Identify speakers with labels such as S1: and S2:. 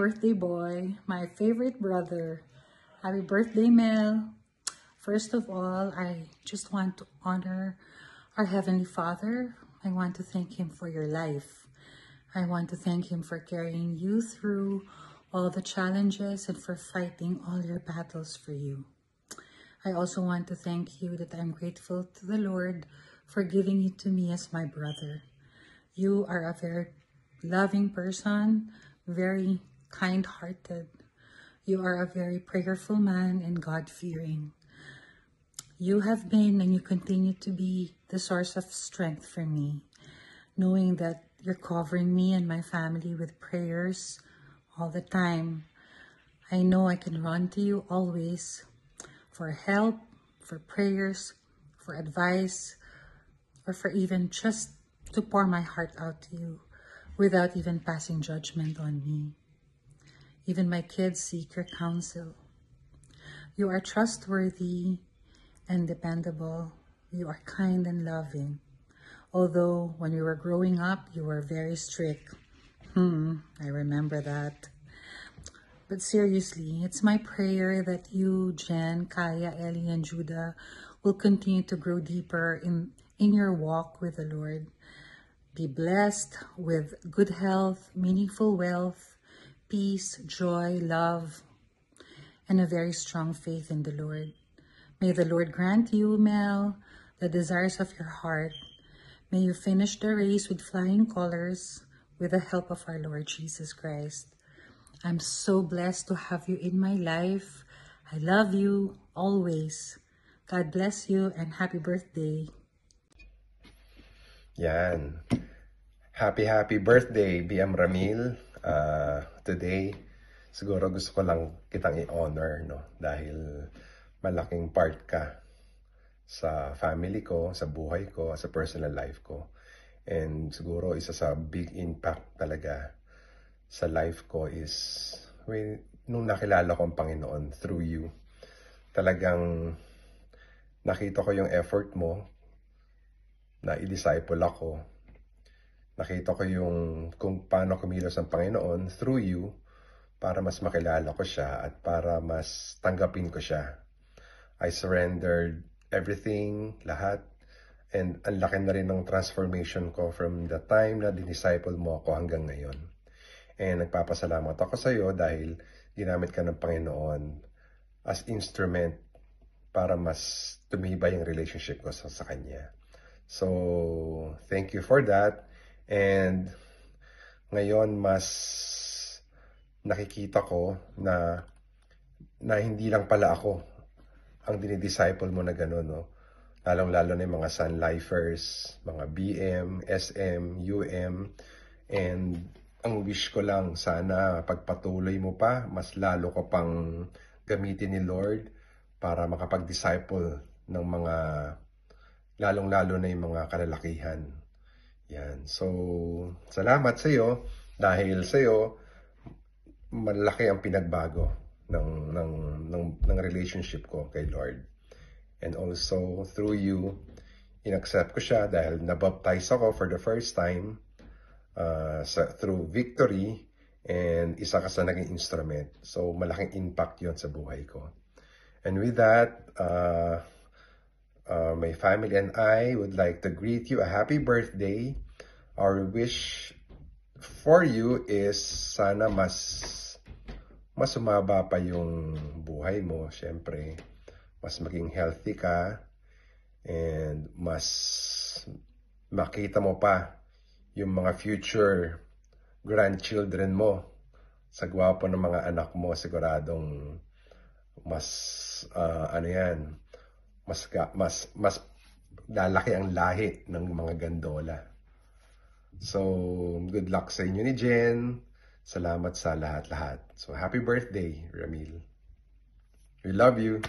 S1: birthday boy, my favorite brother. Happy birthday, Mel. First of all, I just want to honor our Heavenly Father. I want to thank Him for your life. I want to thank Him for carrying you through all the challenges and for fighting all your battles for you. I also want to thank you that I'm grateful to the Lord for giving you to me as my brother. You are a very loving person, very kind-hearted. You are a very prayerful man and God-fearing. You have been and you continue to be the source of strength for me, knowing that you're covering me and my family with prayers all the time. I know I can run to you always for help, for prayers, for advice, or for even just to pour my heart out to you without even passing judgment on me. Even my kids seek your counsel. You are trustworthy and dependable. You are kind and loving. Although when we were growing up, you were very strict. I remember that. But seriously, it's my prayer that you, Jen, Kaya, Ellie, and Judah will continue to grow deeper in your walk with the Lord. Be blessed with good health, meaningful wealth, peace, joy, love, and a very strong faith in the Lord. May the Lord grant you, Mel, the desires of your heart. May you finish the race with flying colors with the help of our Lord Jesus Christ. I'm so blessed to have you in my life. I love you always. God bless you and happy birthday.
S2: Yan. Happy birthday, BM Ramil. Today, siguro gusto ko lang kitang i-honor, no? Dahil malaking part ka sa family ko, sa buhay ko, sa personal life ko. And siguro isa sa big impact talaga sa life ko is nung nakilala ko ang Panginoon through you. Talagang nakita ko yung effort mo na i-disciple ako. Nakita ko yung kung paano kumilos ang Panginoon through you para mas makilala ko siya at para mas tanggapin ko siya. I surrendered everything, lahat. And ang laki na rin ng transformation ko from the time na dinisciple mo ako hanggang ngayon. And nagpapasalamat ako sa iyo dahil ginamit ka ng Panginoon as instrument para mas tumibay yung relationship ko sa Kanya. So, thank you for that. And ngayon mas nakikita ko na hindi lang pala ako ang dinidisciple mo na gano'n, no? Lalong-lalo na yung mga Sun Lifers, mga BM, SM, UM, and ang wish ko lang, sana pagpatuloy mo pa, mas lalo ko pang gamitin ni Lord para makapag-disciple ng mga, lalong-lalo na yung mga kalalakihan. Yan. So, salamat sa iyo dahil sa iyo malaki ang pinagbago ng relationship ko kay Lord. And also, through you, in-accept ko siya dahil nabaptize ako for the first time through Victory, and isa ka sa naging instrument. So, malaking impact yon sa buhay ko. And with that, my family and I would like to greet you a happy birthday. Our wish for you is sana mas umaba pa yung buhay mo, syempre. Mas maging healthy ka and mas makita mo pa yung mga future grandchildren mo. Sa gwapo ng mga anak mo, siguradong mas mas lalaki ang lahi ng mga gandola. So, good luck sa inyo ni Jen. Salamat sa lahat-lahat. So, happy birthday, Ramil. We love you.